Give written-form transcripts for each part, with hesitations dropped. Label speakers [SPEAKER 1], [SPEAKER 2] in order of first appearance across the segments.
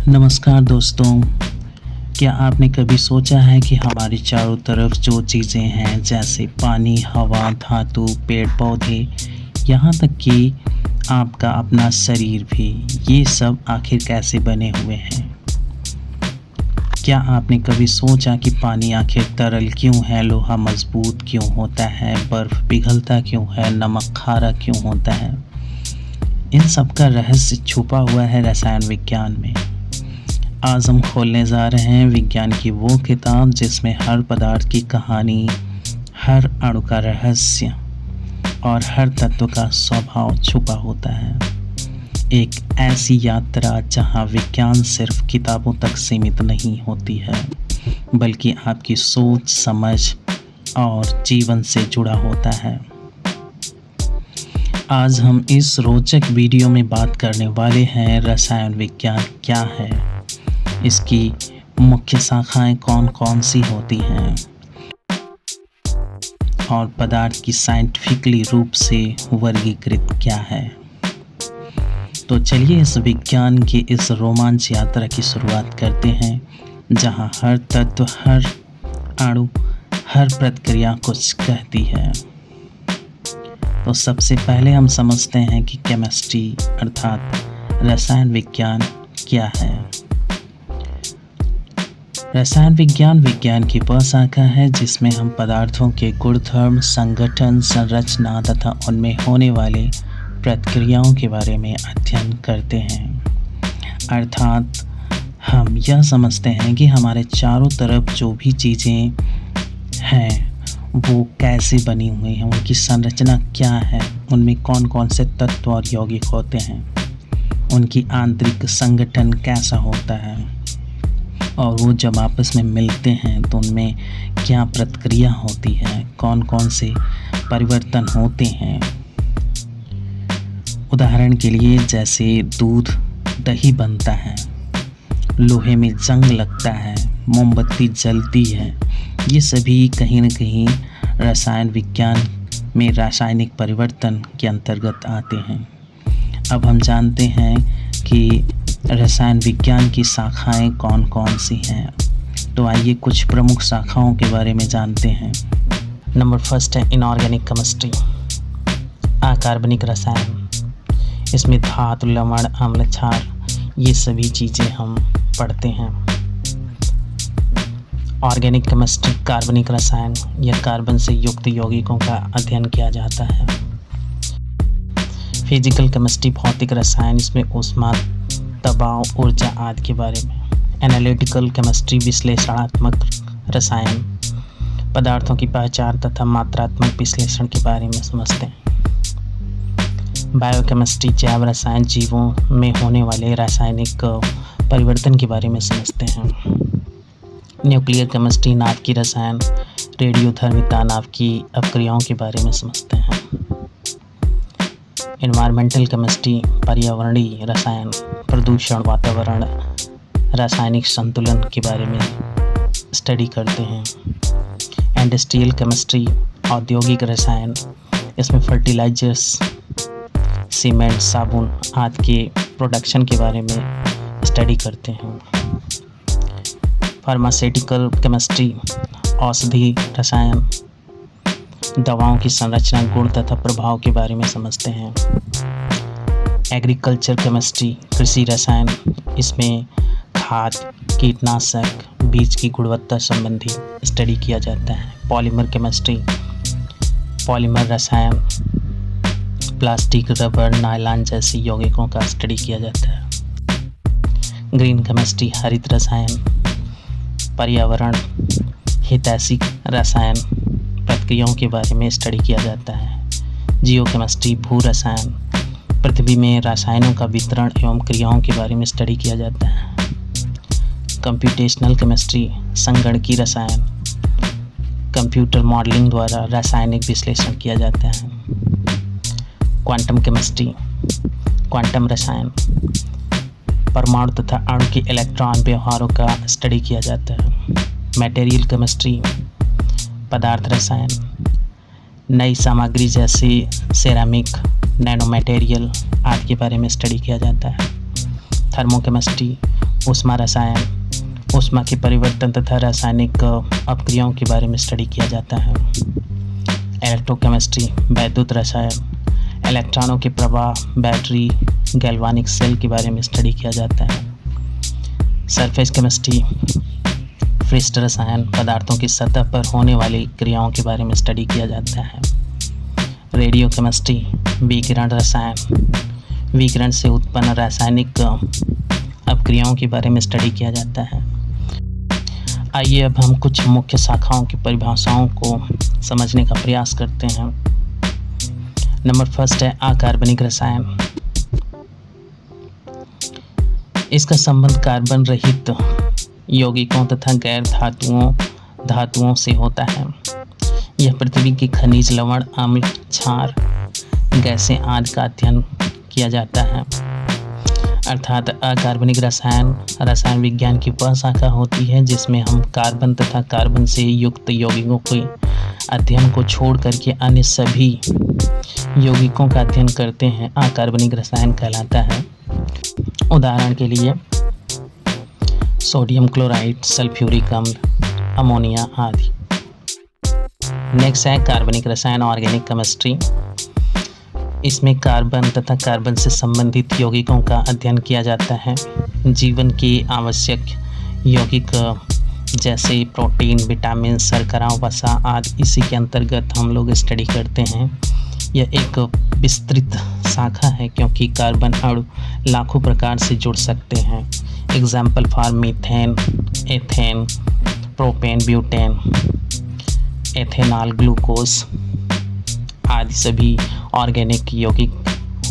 [SPEAKER 1] नमस्कार दोस्तों, क्या आपने कभी सोचा है कि हमारे चारों तरफ जो चीज़ें हैं जैसे पानी, हवा, धातु, पेड़-पौधे, यहाँ तक कि आपका अपना शरीर भी, ये सब आखिर कैसे बने हुए हैं? क्या आपने कभी सोचा कि पानी आखिर तरल क्यों है, लोहा मज़बूत क्यों होता है, बर्फ़ पिघलता क्यों है, नमक खारा क्यों होता है? इन सब का रहस्य छुपा हुआ है रसायन विज्ञान में। आज हम खोलने जा रहे हैं विज्ञान की वो किताब जिसमें हर पदार्थ की कहानी, हर अणु का रहस्य और हर तत्व का स्वभाव छुपा होता है। एक ऐसी यात्रा जहां विज्ञान सिर्फ किताबों तक सीमित नहीं होती है, बल्कि आपकी सोच, समझ और जीवन से जुड़ा होता है। आज हम इस रोचक वीडियो में बात करने वाले हैं रसायन विज्ञान क्या है, इसकी मुख्य शाखाएं कौन-कौन सी होती हैं और पदार्थ की साइंटिफिकली रूप से वर्गीकृत क्या है। तो चलिए इस विज्ञान की इस रोमांच यात्रा की शुरुआत करते हैं, जहां हर तत्व, हर अणु, हर प्रक्रिया कुछ कहती है। तो सबसे पहले हम समझते हैं कि केमिस्ट्री अर्थात रसायन विज्ञान क्या है। रसायन विज्ञान की वह शाखा है जिसमें हम पदार्थों के गुणधर्म, संगठन, संरचना तथा उनमें होने वाले प्रक्रियाओं के बारे में अध्ययन करते हैं। अर्थात हम यह समझते हैं कि हमारे चारों तरफ जो भी चीज़ें हैं वो कैसे बनी हुई हैं, उनकी संरचना क्या है, उनमें कौन कौन से तत्व और यौगिक होते हैं, उनकी आंतरिक संगठन कैसा होता है और वो जब आपस में मिलते हैं तो उनमें क्या प्रक्रिया होती है, कौन कौन से परिवर्तन होते हैं। उदाहरण के लिए जैसे दूध, दही बनता है, लोहे में जंग लगता है, मोमबत्ती जलती है, ये सभी कहीं न कहीं रसायन विज्ञान में रासायनिक परिवर्तन के अंतर्गत आते हैं। अब हम जानते हैं कि रसायन विज्ञान की शाखाएं कौन-कौन सी हैं। तो आइए कुछ प्रमुख शाखाओं के बारे में जानते हैं। नंबर फर्स्ट है इनऑर्गेनिक केमिस्ट्री, अकार्बनिक रसायन। इसमें धातु, लवण, अम्ल, क्षार, ये सभी चीज़ें हम पढ़ते हैं। ऑर्गेनिक केमिस्ट्री, कार्बनिक रसायन, यह कार्बन से युक्त यौगिकों का अध्ययन किया जाता है। फिजिकल केमिस्ट्री, भौतिक रसायन, इसमें ऊष्मा, दबाव, ऊर्जा आदि के बारे में। एनालिटिकल केमिस्ट्री, विश्लेषणात्मक रसायन, पदार्थों की पहचान तथा मात्रात्मक विश्लेषण के बारे में समझते हैं। बायोकेमिस्ट्री, जैव रसायन, जीवों में होने वाले रासायनिक परिवर्तन के बारे में समझते हैं। न्यूक्लियर केमिस्ट्री, नाभ की रसायन, रेडियोधर्मिता, नाभ की अपक्रियाओं के बारे में समझते हैं। एनवायरमेंटल केमिस्ट्री, पर्यावरणीय रसायन, प्रदूषण, वातावरण, रासायनिक संतुलन के बारे में स्टडी करते हैं। इंडस्ट्रियल केमिस्ट्री, औद्योगिक रसायन, इसमें फर्टिलाइजर्स, सीमेंट, साबुन आदि के प्रोडक्शन के बारे में स्टडी करते हैं। फार्मास्यूटिकल केमिस्ट्री, औषधि रसायन, दवाओं की संरचना, गुण तथा प्रभाव के बारे में समझते हैं। एग्रीकल्चर केमिस्ट्री, कृषि रसायन, इसमें खाद, कीटनाशक, बीज की गुणवत्ता संबंधी स्टडी किया जाता है। पॉलीमर केमिस्ट्री, पॉलीमर रसायन, प्लास्टिक, रबर, नायलॉन जैसे यौगिकों का स्टडी किया जाता है। ग्रीन केमिस्ट्री, हरित रसायन, पर्यावरण हितैषी रसायन, प्रक्रियाओं के बारे में स्टडी किया जाता है। जियोकेमिस्ट्री, भू रसायन, पृथ्वी में रसायनों का वितरण एवं क्रियाओं के बारे में स्टडी किया जाता है। कंप्यूटेशनल केमिस्ट्री, संगणकीय रसायन, कंप्यूटर मॉडलिंग द्वारा रासायनिक विश्लेषण किया जाता है। क्वांटम केमिस्ट्री, क्वांटम रसायन, परमाणु तथा अणु के इलेक्ट्रॉन व्यवहारों का स्टडी किया जाता है। मटेरियल केमिस्ट्री, पदार्थ रसायन, नई सामग्री जैसे सेरामिक, नैनो मटेरियल आदि के बारे में स्टडी किया जाता है। थर्मोकेमिस्ट्री, ऊष्मा रसायन, ऊष्मा के परिवर्तन तथा रासायनिक अपक्रियाओं के बारे में स्टडी किया जाता है। इलेक्ट्रोकेमिस्ट्री, वैद्युत रसायन, इलेक्ट्रॉनों के प्रवाह, बैटरी, गैल्वानिक सेल के बारे में स्टडी किया जाता है। सरफेस केमिस्ट्री, पृष्ठ रसायन, पदार्थों की सतह पर होने वाली क्रियाओं के बारे में स्टडी किया जाता है। रेडियो केमिस्ट्री, विकिरण रसायन, विकिरण से उत्पन्न रासायनिक अपक्रियाओं के बारे में स्टडी किया जाता है। आइए अब हम कुछ मुख्य शाखाओं की परिभाषाओं को समझने का प्रयास करते हैं। नंबर फर्स्ट है अकार्बनिक रसायन। इसका संबंध कार्बन रहित यौगिकों तथा गैर धातुओं से होता है। यह पृथ्वी के खनिज, लवण, अम्ल, क्षार, गैसें आदि का अध्ययन किया जाता है। अर्थात अकार्बनिक रसायन विज्ञान की वह शाखा होती है जिसमें हम कार्बन तथा कार्बन से युक्त यौगिकों के अध्ययन को छोड़ करके अन्य सभी यौगिकों का अध्ययन करते हैं। अकार्बनिक रसायन कहलाता है। उदाहरण के लिए सोडियम क्लोराइड, सल्फ्यूरिक अम्ल, अमोनिया आदि। नेक्स्ट है कार्बनिक रसायन, ऑर्गेनिक केमिस्ट्री। इसमें कार्बन तथा कार्बन से संबंधित यौगिकों का अध्ययन किया जाता है। जीवन के आवश्यक यौगिक जैसे प्रोटीन, विटामिन, शर्करा, वसा आदि इसी के अंतर्गत हम लोग स्टडी करते हैं। यह एक विस्तृत शाखा है क्योंकि कार्बन अणु लाखों प्रकार से जुड़ सकते हैं। Example for methane, ethane, propane, butane, ethanol, glucose आदि सभी ऑर्गेनिक यौगिक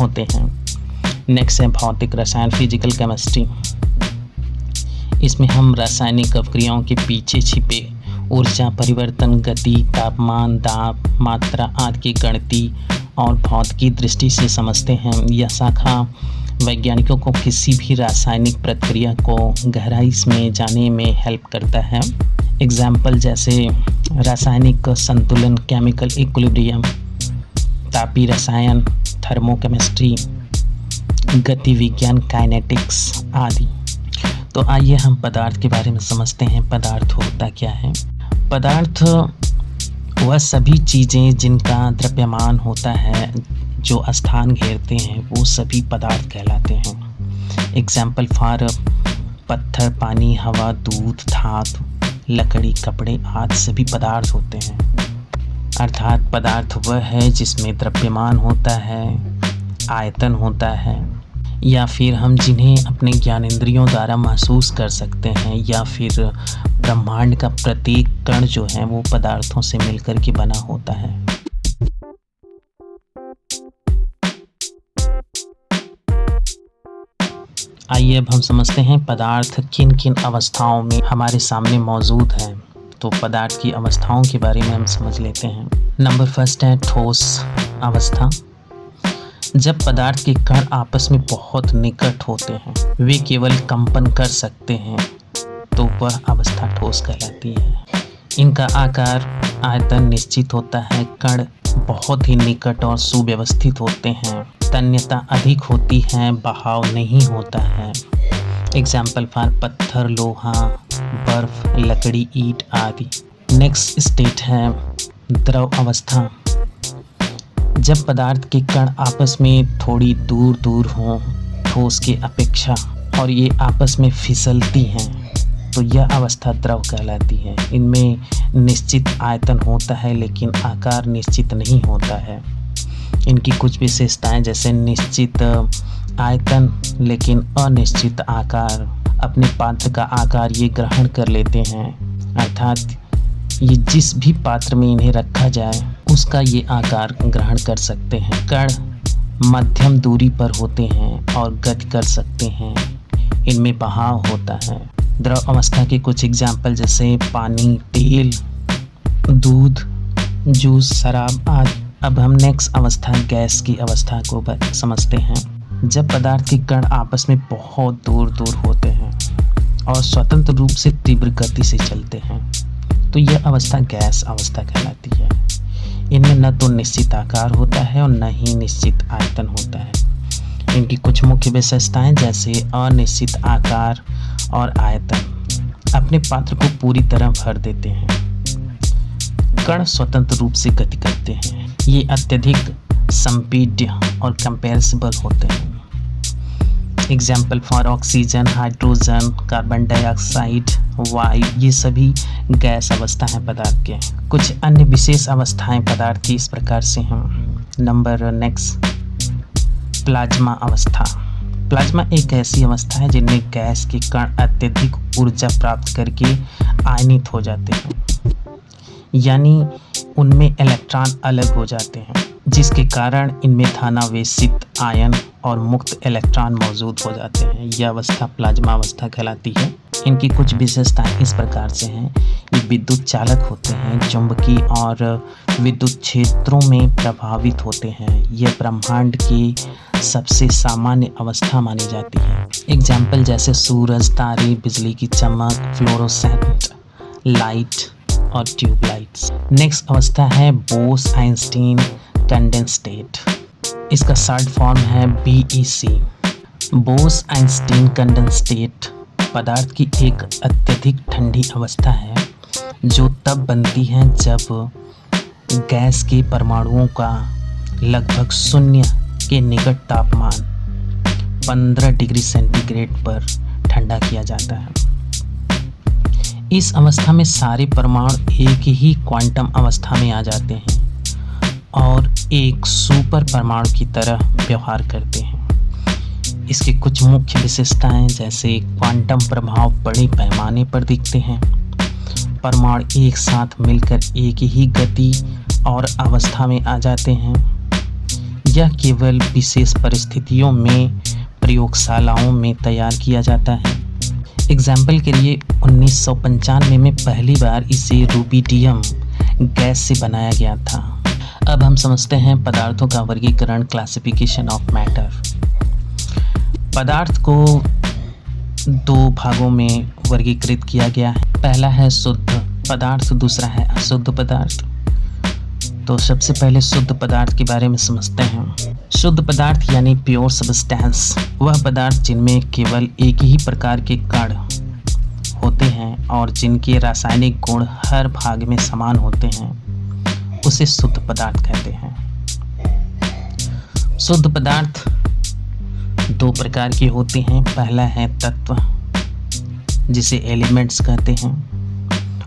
[SPEAKER 1] होते हैं। नेक्स्ट है भौतिक रसायन, फिजिकल केमिस्ट्री। इसमें हम रासायनिक अपक्रियाओं के पीछे छिपे ऊर्जा परिवर्तन, गति, तापमान, दाब, मात्रा आदि की गणितीय और भौतिकी दृष्टि से समझते हैं। यह शाखा वैज्ञानिकों को किसी भी रासायनिक प्रक्रिया को गहराई में जाने में हेल्प करता है। एग्जाम्पल जैसे रासायनिक संतुलन, केमिकल इक्विलिब्रियम, तापीय रसायन, थर्मोकेमिस्ट्री, गति विज्ञान, काइनेटिक्स आदि। तो आइए हम पदार्थ के बारे में समझते हैं। पदार्थ होता क्या है? पदार्थ वह सभी चीज़ें जिनका द्रव्यमान होता है, जो स्थान घेरते हैं, वो सभी पदार्थ कहलाते हैं। एग्जाम्पल फॉर पत्थर, पानी, हवा, दूध, धातु, लकड़ी, कपड़े आदि सभी पदार्थ होते हैं। अर्थात पदार्थ वह है जिसमें द्रव्यमान होता है, आयतन होता है, या फिर हम जिन्हें अपने ज्ञानेंद्रियों द्वारा महसूस कर सकते हैं, या फिर ब्रह्मांड का प्रत्येक कण जो है वो पदार्थों से मिलकर के बना होता है। आइए अब हम समझते हैं पदार्थ किन किन अवस्थाओं में हमारे सामने मौजूद है। तो पदार्थ की अवस्थाओं के बारे में हम समझ लेते हैं। नंबर फर्स्ट है ठोस अवस्था। जब पदार्थ के कण आपस में बहुत निकट होते हैं, वे केवल कंपन कर सकते हैं, तो वह अवस्था ठोस कहलाती है। इनका आकार, आयतन निश्चित होता है, कण बहुत ही निकट और सुव्यवस्थित होते हैं, तन्यता अधिक होती है, बहाव नहीं होता है। एग्जाम्पल फॉर पत्थर, लोहा, बर्फ, लकड़ी, ईंट आदि। नेक्स्ट स्टेट है द्रव अवस्था। जब पदार्थ के कण आपस में थोड़ी दूर दूर हों ठोस के अपेक्षा, और ये आपस में फिसलती हैं, तो यह अवस्था द्रव कहलाती है। इनमें निश्चित आयतन होता है लेकिन आकार निश्चित नहीं होता है। इनकी कुछ विशेषताएं जैसे निश्चित आयतन लेकिन अनिश्चित आकार, अपने पात्र का आकार ये ग्रहण कर लेते हैं। अर्थात ये जिस भी पात्र में इन्हें रखा जाए उसका ये आकार ग्रहण कर सकते हैं। कण मध्यम दूरी पर होते हैं और गति कर सकते हैं। इनमें बहाव होता है। द्रव अवस्था के कुछ एग्जाम्पल जैसे पानी, तेल, दूध, जूस, शराब आदि। अब हम नेक्स्ट अवस्था गैस की अवस्था को समझते हैं। जब पदार्थ के कण आपस में बहुत दूर दूर होते हैं और स्वतंत्र रूप से तीव्र गति से चलते हैं, तो यह अवस्था गैस अवस्था कहलाती है। इनमें न तो निश्चित आकार होता है और न ही निश्चित आयतन होता है। इनकी कुछ मुख्य विशेषताएं जैसे अनिश्चित आकार, और आयतन अपने पात्र को पूरी तरह भर देते हैं। कण स्वतंत्र रूप से गति करते हैं। ये अत्यधिक संपीड्य और कंपेरेसिबल होते हैं। Example for oxygen, hydrogen, carbon dioxide, वायु, ये सभी गैस अवस्था हैं पदार्थ के। कुछ अन्य विशेष अवस्थाएं पदार्थ की इस प्रकार से हैं। नंबर नेक्स्ट, प्लाज्मा अवस्था। प्लाज्मा एक ऐसी अवस्था है जिनमें गैस के कण अत्यधिक ऊर्जा प्राप्त करके आयनित हो जाते हैं, यानी उनमें इलेक्ट्रॉन अलग हो जाते हैं, जिसके कारण इनमें धनावेशित आयन और मुक्त इलेक्ट्रॉन मौजूद हो जाते हैं। यह अवस्था प्लाज्मा अवस्था कहलाती है। इनकी कुछ विशेषताएं इस प्रकार से हैं। ये विद्युत चालक होते हैं, चुंबकीय और विद्युत क्षेत्रों में प्रभावित होते हैं। यह ब्रह्मांड की सबसे सामान्य अवस्था मानी जाती है। एग्जाम्पल जैसे सूरज, तारे, बिजली की चमक, फ्लोरोसेंट लाइट और ट्यूबलाइट्स। नेक्स्ट अवस्था है बोस-आइंस्टीन कंडेंसेट। इसका शॉर्ट फॉर्म है BEC। बोस-आइंस्टीन कंडेंसेट पदार्थ की एक अत्यधिक ठंडी अवस्था है जो तब बनती है जब गैस के परमाणुओं का लगभग शून्य के निकट तापमान 15 डिग्री सेंटीग्रेड पर ठंडा किया जाता है। इस अवस्था में सारे परमाणु एक ही क्वांटम अवस्था में आ जाते हैं और एक सुपर परमाणु की तरह व्यवहार करते हैं। इसके कुछ मुख्य विशेषताएं जैसे क्वांटम प्रभाव बड़े पैमाने पर दिखते हैं, परमाणु एक साथ मिलकर एक ही गति और अवस्था में आ जाते हैं। यह केवल विशेष परिस्थितियों में प्रयोगशालाओं में तैयार किया जाता है। एग्जाम्पल के लिए 1995 में पहली बार इसे रूबिडियम गैस से बनाया गया था। अब हम समझते हैं पदार्थों का वर्गीकरण, क्लासिफिकेशन ऑफ मैटर। पदार्थ को दो भागों में वर्गीकृत किया गया है। पहला है शुद्ध पदार्थ, दूसरा है अशुद्ध पदार्थ। तो सबसे पहले शुद्ध पदार्थ के बारे में समझते हैं। शुद्ध पदार्थ यानी प्योर सब्सटेंस वह पदार्थ जिनमें केवल एक ही प्रकार के कण होते हैं और जिनके रासायनिक गुण हर भाग में समान होते हैं, उसे शुद्ध पदार्थ कहते हैं। शुद्ध पदार्थ दो प्रकार के होते हैं। पहला है तत्व, जिसे एलिमेंट्स कहते हैं,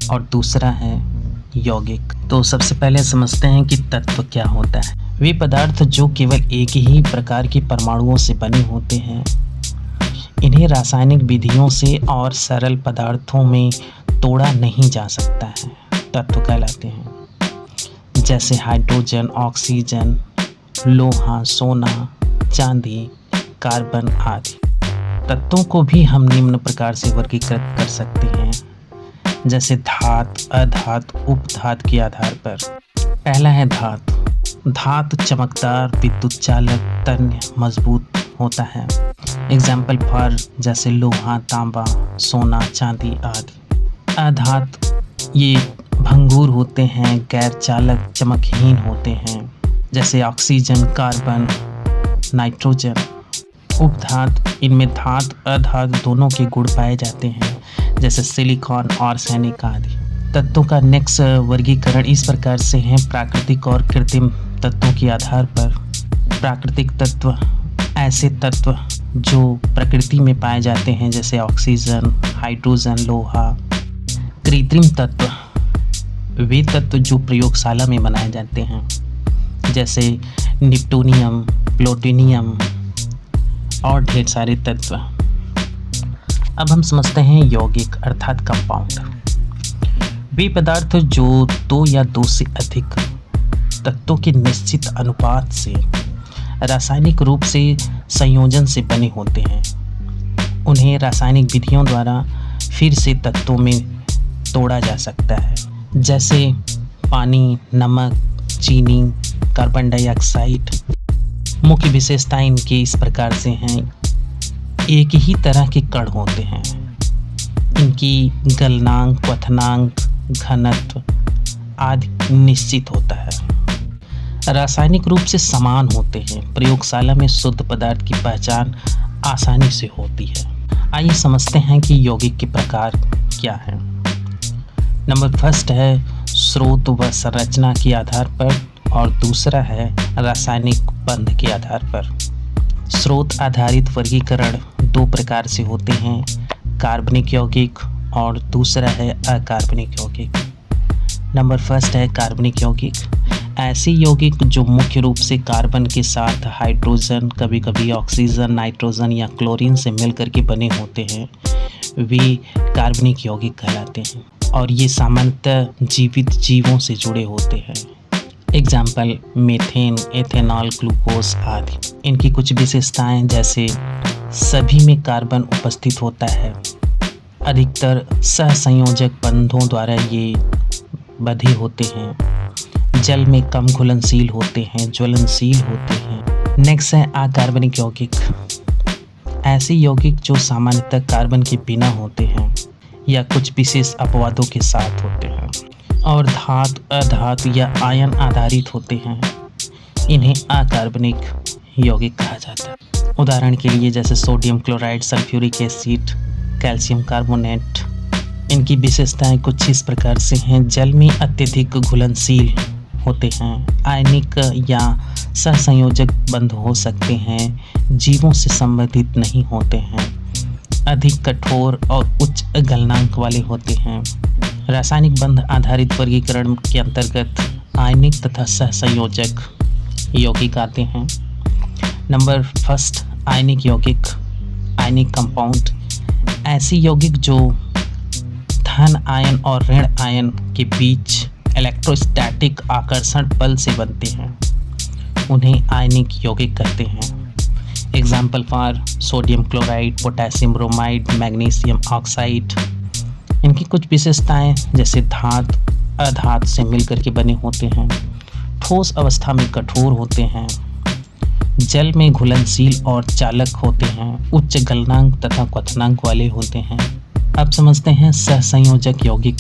[SPEAKER 1] और दूसरा है यौगिक। तो सबसे पहले समझते हैं कि तत्व क्या होता है। वे पदार्थ जो केवल एक ही प्रकार के परमाणुओं से बने होते हैं, इन्हें रासायनिक विधियों से और सरल पदार्थों में तोड़ा नहीं जा सकता है, तत्व कहलाते हैं। जैसे हाइड्रोजन, ऑक्सीजन, लोहा, सोना, चांदी, कार्बन आदि। तत्वों को भी हम निम्न प्रकार से वर्गीकृत कर सकते हैं, जैसे धातु, अधातु, उपधातु के आधार पर। पहला है धातु। धातु चमकदार, विद्युत चालक, तन्य, मजबूत होता है। एग्जाम्पल फॉर जैसे लोहा, तांबा, सोना, चांदी आदि। अधातु ये भंगुर होते हैं, गैर चालक, चमकहीन होते हैं, जैसे ऑक्सीजन, कार्बन, नाइट्रोजन। उपधातु इनमें धातु अधातु दोनों के गुण पाए जाते हैं, जैसे सिलिकॉन, आर्सेनिक आदि। तत्वों का नेक्स्ट वर्गीकरण इस प्रकार से है। प्राकृतिक और कृत्रिम तत्वों के आधार पर। प्राकृतिक तत्व ऐसे तत्व जो प्रकृति में पाए जाते हैं, जैसे ऑक्सीजन, हाइड्रोजन, लोहा। कृत्रिम तत्व वे तत्व जो प्रयोगशाला में बनाए जाते हैं, जैसे निप्टोनियम, प्लूटोनियम और ढेर सारे तत्व। अब हम समझते हैं यौगिक अर्थात कंपाउंड। वे पदार्थ जो दो या दो से अधिक तत्वों के निश्चित अनुपात से रासायनिक रूप से संयोजन से बने होते हैं। उन्हें रासायनिक विधियों द्वारा फिर से तत्वों में तोड़ा जा सकता है, जैसे पानी, नमक, चीनी, कार्बन डाइऑक्साइड। मुख्य विशेषताएं इनके इस प्रकार से हैं। एक ही तरह के कण होते हैं। इनकी गलनांक, क्वथनांक, घनत्व आदि निश्चित होता है। रासायनिक रूप से समान होते हैं। प्रयोगशाला में शुद्ध पदार्थ की पहचान आसानी से होती है। आइए समझते हैं कि यौगिक के प्रकार क्या है। नंबर फर्स्ट है स्रोत व संरचना के आधार पर और दूसरा है रासायनिक बंध के आधार पर। स्रोत आधारित वर्गीकरण दो प्रकार से होते हैं, कार्बनिक यौगिक और दूसरा है अकार्बनिक यौगिक। नंबर फर्स्ट है कार्बनिक यौगिक। ऐसे यौगिक जो मुख्य रूप से कार्बन के साथ हाइड्रोजन, कभी कभी ऑक्सीजन, नाइट्रोजन या क्लोरीन से मिलकर के बने होते हैं, वे कार्बनिक यौगिक कहलाते हैं और ये सामान्यतः जीवित जीवों से जुड़े होते हैं। एग्जाम्पल मीथेन, एथेनॉल, ग्लूकोज आदि। इनकी कुछ विशेषताएं जैसे सभी में कार्बन उपस्थित होता है, अधिकतर सहसंयोजक बंधों द्वारा ये बंधे होते हैं, जल में कम घुलनशील होते हैं, ज्वलनशील होते हैं। नेक्स्ट है अकार्बनिक यौगिक। ऐसे यौगिक जो सामान्यतः कार्बन के बिना होते हैं या कुछ विशेष अपवादों के साथ होते हैं और धातु, अधातु या आयन आधारित होते हैं, इन्हें अकार्बनिक यौगिक कहा जाता है। उदाहरण के लिए जैसे sodium chloride, sulphuric acid, calcium carbonate. इनकी विशेषताएं कुछ इस प्रकार से हैं। जल में अत्यधिक घुलनशील होते हैं, आयनिक या सहसंयोजक बंध हो सकते हैं, जीवों से संबंधित नहीं होते हैं, अधिक कठोर और उच्च गलनांक वाले होते हैं। रासायनिक बंध आधारित वर्गीकरण के अंतर्गत आयनिक तथा सहसंयोजक यौगिक आते हैं। नंबर फर्स्ट आयनिक यौगिक, आयनिक कंपाउंड। ऐसे यौगिक जो धन आयन और ऋण आयन के बीच इलेक्ट्रोस्टैटिक आकर्षण बल से बनते हैं, उन्हें आयनिक यौगिक कहते हैं। Example for sodium chloride, potassium bromide, magnesium oxide. इनकी कुछ विशेषताएं जैसे धातु, अधातु से मिलकर के बने होते हैं, ठोस अवस्था में कठोर होते हैं, जल में घुलनशील और चालक होते हैं, उच्च गलनांक तथा क्वथनांक वाले होते हैं। अब समझते हैं सहसंयोजक यौगिक,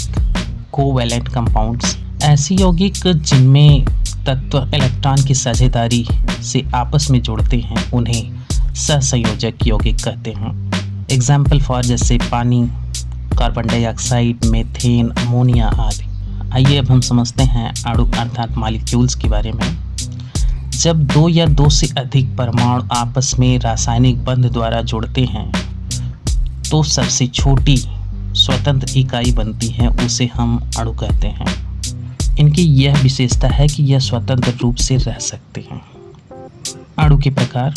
[SPEAKER 1] कोवैलेंट कंपाउंड्स। ऐसे यौगिक जिनमें तत्व इलेक्ट्रॉन की साझेदारी से आपस में जुड़ते हैं, उन्हें सहसंयोजक यौगिक कहते हैं। एग्जाम्पल फॉर जैसे पानी, कार्बन डाइऑक्साइड, मीथेन, अमोनिया आदि। आइए अब हम समझते हैं अणु अर्थात मॉलिक्यूल्स के बारे में। जब दो या दो से अधिक परमाणु आपस में रासायनिक बंध द्वारा जुड़ते हैं तो सबसे छोटी स्वतंत्र इकाई बनती है, उसे हम अणु कहते हैं। इनकी यह विशेषता है कि यह स्वतंत्र रूप से रह सकते हैं। अणु के प्रकार।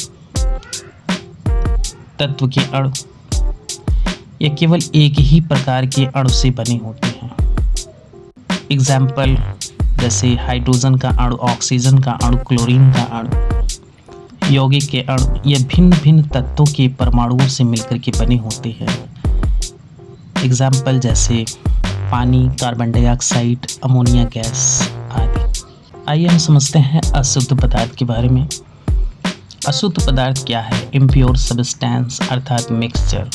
[SPEAKER 1] तत्व के अणु, यह केवल एक ही प्रकार के अणु से बने होते हैं। एग्जाम्पल जैसे हाइड्रोजन का अणु, ऑक्सीजन का अणु, क्लोरीन का अणु। यौगिक के अणु, यह भिन्न भिन्न तत्वों के परमाणुओं से मिलकर के बने होते हैं। एग्जाम्पल जैसे पानी, कार्बन डाइऑक्साइड, अमोनिया गैस आदि। आइए हम समझते हैं अशुद्ध पदार्थ के बारे में। अशुद्ध पदार्थ क्या है? इम्प्योर सब्सटेंस अर्थात मिक्सचर।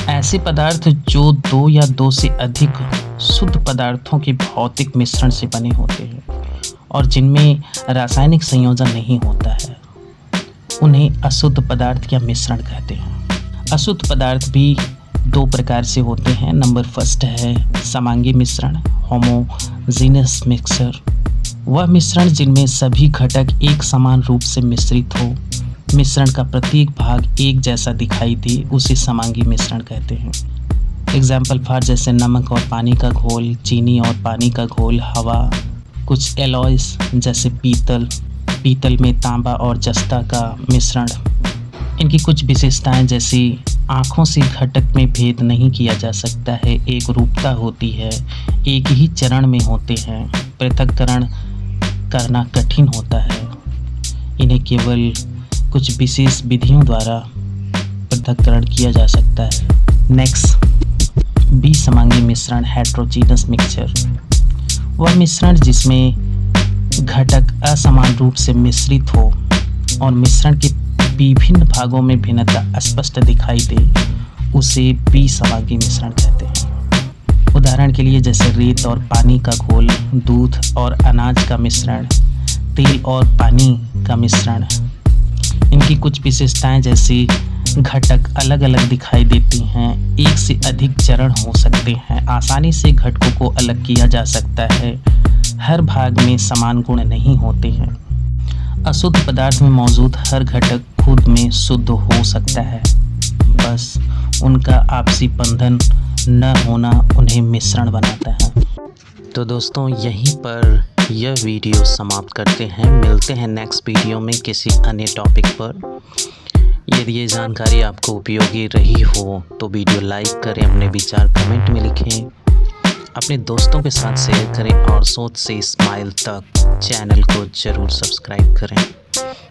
[SPEAKER 1] ऐसे पदार्थ जो दो या दो से अधिक शुद्ध पदार्थों के भौतिक मिश्रण से बने होते हैं और जिनमें रासायनिक संयोजन नहीं होता है, उन्हें अशुद्ध पदार्थ या मिश्रण कहते हैं। अशुद्ध पदार्थ भी दो प्रकार से होते हैं। नंबर फर्स्ट है समांगी मिश्रण, होमोजीनस मिक्सचर। वह मिश्रण जिनमें सभी घटक एक समान रूप से मिश्रित हो, मिश्रण का प्रत्येक भाग एक जैसा दिखाई दे, उसे समांगी मिश्रण कहते हैं। एग्जाम्पल फॉर जैसे नमक और पानी का घोल, चीनी और पानी का घोल, हवा, कुछ एलॉयस जैसे पीतल में तांबा और जस्ता का मिश्रण। इनकी कुछ विशेषताएं जैसे आँखों से घटक में भेद नहीं किया जा सकता है, एक रूपता होती है, एक ही चरण में होते हैं, पृथक्करण करना कठिन होता है, इन्हें केवल कुछ विशेष विधियों द्वारा पृथक्करण किया जा सकता है। नेक्स्ट बी समांगी मिश्रण, हेट्रोजीनस मिक्सचर। वह मिश्रण जिसमें घटक असमान रूप से मिश्रित हो और मिश्रण के विभिन्न भागों में भिन्नता स्पष्ट दिखाई दे, उसे बीसमांगी मिश्रण कहते हैं। उदाहरण के लिए जैसे रेत और पानी का घोल, दूध और अनाज का मिश्रण, तेल और पानी का मिश्रण। इनकी कुछ विशेषताएं जैसे घटक अलग अलग दिखाई देते हैं। एक से अधिक चरण हो सकते हैं। आसानी से घटकों को अलग किया जा सकता है। हर भाग में समान गुण नहीं होते हैं। अशुद्ध पदार्थ में मौजूद हर घटक खुद में शुद्ध हो सकता है, बस उनका आपसी बंधन न होना उन्हें मिश्रण बनाता है। तो दोस्तों, यहीं पर यह वीडियो समाप्त करते हैं। मिलते हैं नेक्स्ट वीडियो में किसी अन्य टॉपिक पर। यदि ये जानकारी आपको उपयोगी रही हो तो वीडियो लाइक करें, अपने विचार कमेंट में लिखें, अपने दोस्तों के साथ शेयर करें और सोच से स्माइल तक चैनल को ज़रूर सब्सक्राइब करें,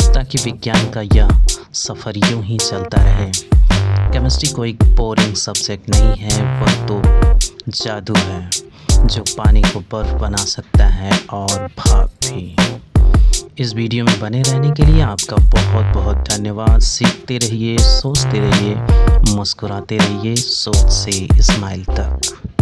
[SPEAKER 1] ताकि विज्ञान का यह सफ़र यूं ही चलता रहे। केमिस्ट्री कोई बोरिंग सब्जेक्ट नहीं है, वह तो जादू है जो पानी को बर्फ बना सकता है और भाप भी। इस वीडियो में बने रहने के लिए आपका बहुत बहुत धन्यवाद। सीखते रहिए, सोचते रहिए, मुस्कुराते रहिए, सोच से स्माइल तक।